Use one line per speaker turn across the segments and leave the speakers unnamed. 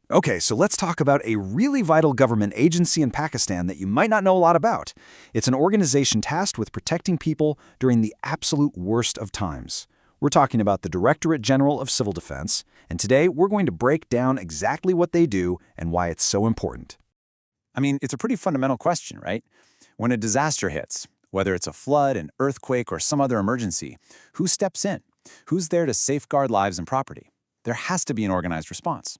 Okay, so let's talk about a really vital government agency in Pakistan that you might not know a lot about. It's an organization tasked with protecting people during the absolute worst of times. We're talking about the Directorate General of Civil Defense, and today we're going to break down exactly what they do and why it's so important.
I mean, it's a pretty fundamental question, right? When a disaster hits, whether it's a flood, an earthquake, or some other emergency, who steps in? Who's there to safeguard lives and property? There has to be an organized response.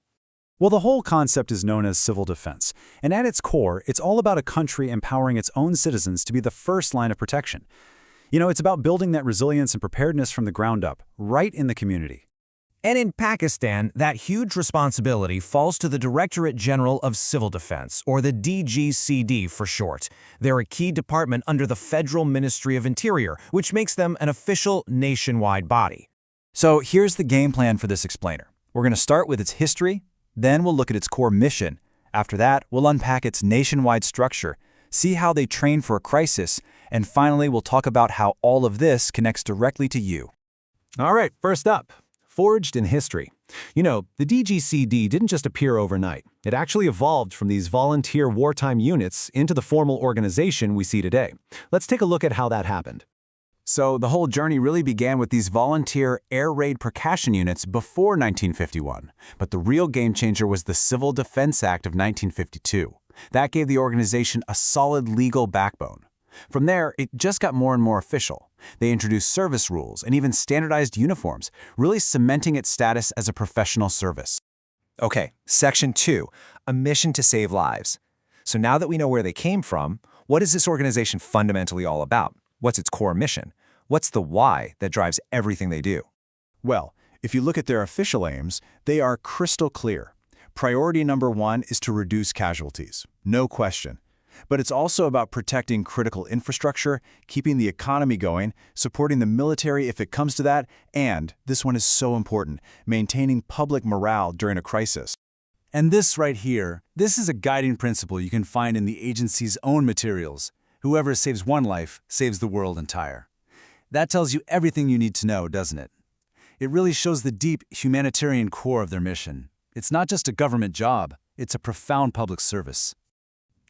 Well, the whole concept is known as civil defense, and at its core, it's all about a country empowering its own citizens to be the first line of protection. It's about building that resilience and preparedness from the ground up, right in the community.
And in Pakistan, that huge responsibility falls to the Directorate General of Civil Defense, or the DGCD for short. They're a key department under the Federal Ministry of Interior, which makes them an official nationwide body.
So here's the game plan for this explainer. We're going to start with its history, then we'll look at its core mission. After that, we'll unpack its nationwide structure, see how they train for a crisis, and finally we'll talk about how all of this connects directly to you.
All right, first up, forged in history. The DGCD didn't just appear overnight. It actually evolved from these volunteer wartime units into the formal organization we see today. Let's take a look at how that happened.
So the whole journey really began with these volunteer air raid percussion units before 1951. But the real game changer was the Civil Defense Act of 1952. That gave the organization a solid legal backbone. From there, it just got more and more official. They introduced service rules and even standardized uniforms, really cementing its status as a professional service.
Okay, Section 2, a mission to save lives. So now that we know where they came from, what is this organization fundamentally all about? What's its core mission? What's the why that drives everything they do?
Well, if you look at their official aims, they are crystal clear. Priority number one is to reduce casualties, no question. But it's also about protecting critical infrastructure, keeping the economy going, supporting the military if it comes to that, and, this one is so important, maintaining public morale during a crisis. And this right here, this is a guiding principle you can find in the agency's own materials. Whoever saves one life saves the world entire. That tells you everything you need to know, doesn't it? It really shows the deep humanitarian core of their mission. It's not just a government job, it's a profound public service.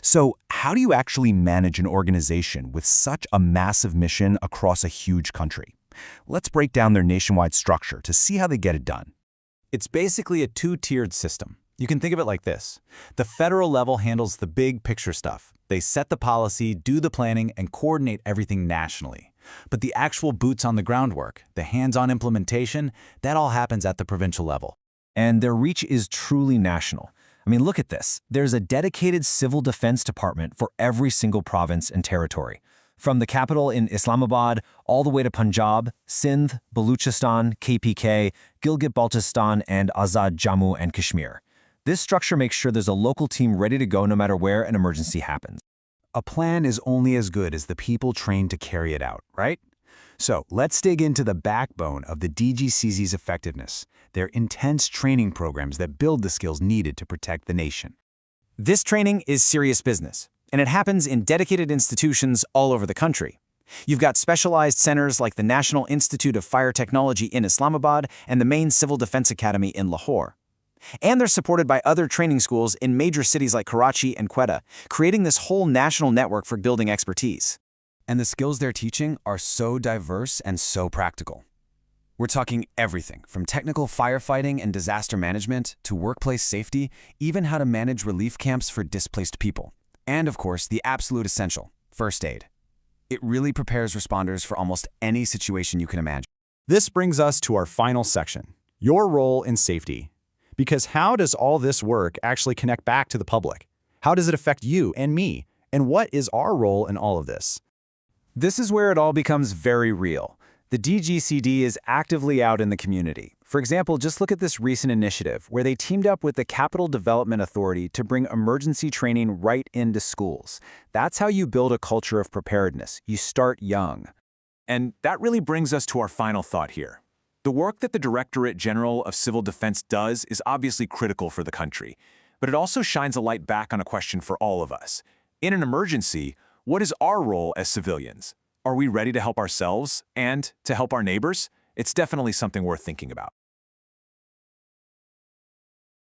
So how do you actually manage an organization with such a massive mission across a huge country? Let's break down their nationwide structure to see how they get it done.
It's basically a two-tiered system. You can think of it like this. The federal level handles the big picture stuff. They set the policy, do the planning, and coordinate everything nationally. But the actual boots on the ground work, the hands-on implementation, that all happens at the provincial level.
And their reach is truly national. I mean, look at this. There's a dedicated civil defense department for every single province and territory. From the capital in Islamabad all the way to Punjab, Sindh, Baluchistan, KPK, Gilgit-Baltistan, and Azad Jammu and Kashmir. This structure makes sure there's a local team ready to go no matter where an emergency happens.
A plan is only as good as the people trained to carry it out, right? So let's dig into the backbone of the DGCD's effectiveness, their intense training programs that build the skills needed to protect the nation.
This training is serious business, and it happens in dedicated institutions all over the country. You've got specialized centers like the National Institute of Fire Technology in Islamabad and the main Civil Defense Academy in Lahore. And they're supported by other training schools in major cities like Karachi and Quetta, creating this whole national network for building expertise.
And the skills they're teaching are so diverse and so practical. We're talking everything from technical firefighting and disaster management to workplace safety, even how to manage relief camps for displaced people. And of course, the absolute essential, first aid. It really prepares responders for almost any situation you can imagine.
This brings us to our final section, your role in safety. Because how does all this work actually connect back to the public? How does it affect you and me? And what is our role in all of this?
This is where it all becomes very real. The DGCD is actively out in the community. For example, just look at this recent initiative where they teamed up with the Capital Development Authority to bring emergency training right into schools. That's how you build a culture of preparedness. You start young. And that really brings us to our final thought here. The work that the Directorate General of Civil Defense does is obviously critical for the country, but it also shines a light back on a question for all of us. In an emergency, what is our role as civilians? Are we ready to help ourselves and to help our neighbors? It's definitely something worth thinking about.